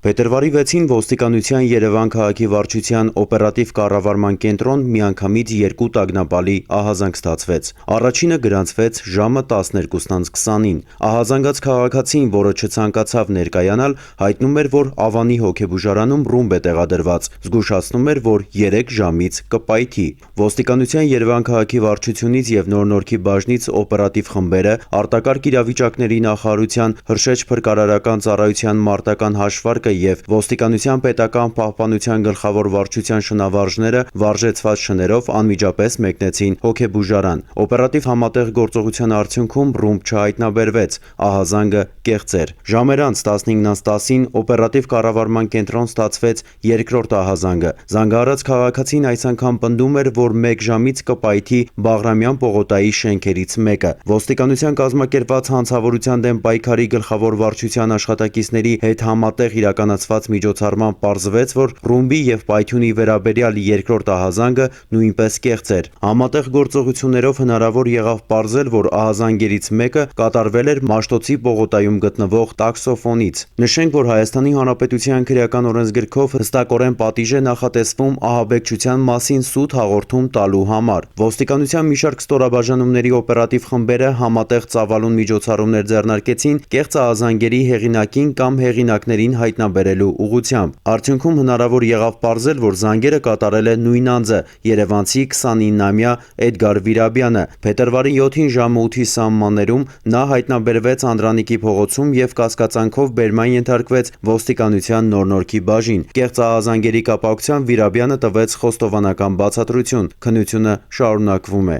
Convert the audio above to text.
Փետրվարի 6-ին ոստիկանության Երևան քաղաքի վարչության օպերատիվ կառավարման կենտրոն միանգամից 2 տագնապալի ահազանգ ստացվեց։ Առաջինը գրանցվեց ժամը 12:20-ին։ Ահազանգած քաղաքացին, որը չցանկացավ ներկայանալ, հայտնում էր, որ Ավանի հոգեբուժարանում ռումբ է տեղադրված, զգուշացնում էր, որ 3 ժամից կպայթի։ Ոստիկանության Երևան քաղաքի վարչությունից և Նոր Նորքի բաժնից օպերատիվ խմբերը արտակարգ իրավիճակների նախարարության Հրշեջ փրկարարական ծառայության մարտական հաշվարկը և ոստիկանության պետական պահպանության գլխավոր վարչության շնավարժները վարժեցված շներով անմիջապես մեկնեցին հոգեբուժարան։ Օպերատիվ համատեղ գործողության արդյունքում ռումբ չհայտնաբերվեց, ահազանգը կեղծ էր։ Ժամեր անց 15:10-ին օպերատիվ կառավարման կենտրոն ստացվեց երկրորդ ահազանգը։ Զանգահարած քաղաքացին այս անգամ պնդում էր, որ 1 ժամից կպայթի Բաղրամյան պողոտայի շենքերից մեկը։ Ոստիկանության կազմակերպված հանցավորության դեմ պայքարի գլխավոր վարչության աշխատակիցների հետ համատեղ իրականացված միջոցառմամբ պարզվեց, որ ռումբի և պայթյունի վերաբերյալ երկրորդ ահազանգը նույնպես կեղծ էր։ Համատեղ գործողություններով հնարավոր եղավ պարզել, որ ահազանգերից մեկը կատարվել էր Մաշտոցի պողոտայում գտնվող տաքսոֆոնից։ Նշենք, որ Հայաստանի Հանրապետության քրեական օրենսգրքով հստակորեն պատիժ է նախատեսվում ահաբեկչության մասին սուտ հաղորդում տալու համար։ Ոստիկանության մի շարք ստորաբաժանումների օպերատիվ խմբերը համատեղ ծավալուն միջոցառումներ ձեռնարկեցին կեղծ ահազանգերի հեղինակին կամ հեղինակներին հայտնաբերելու ուղղությամբ։ Արդյունքում հնարավոր եղավ պարզել, որ զանգերը կատարել է նույն անձը՝ երևանցի 29-ամյա Էդգար Վիրաբյանը։ Փետրվարի 7-ին ժամը 8-ի սահմաններում նա հայտնաբերվեց Անդրանիկի փողոցում և կասկածանքով բերման ենթարկվեց ոստիկանության Նոր Նորքի բաժին։ Կեղծ ահազանգերի կապակցությամբ Վիրաբյանը տվեց խոստովանական բացատրություն։ Քննությունը շարունակվում է։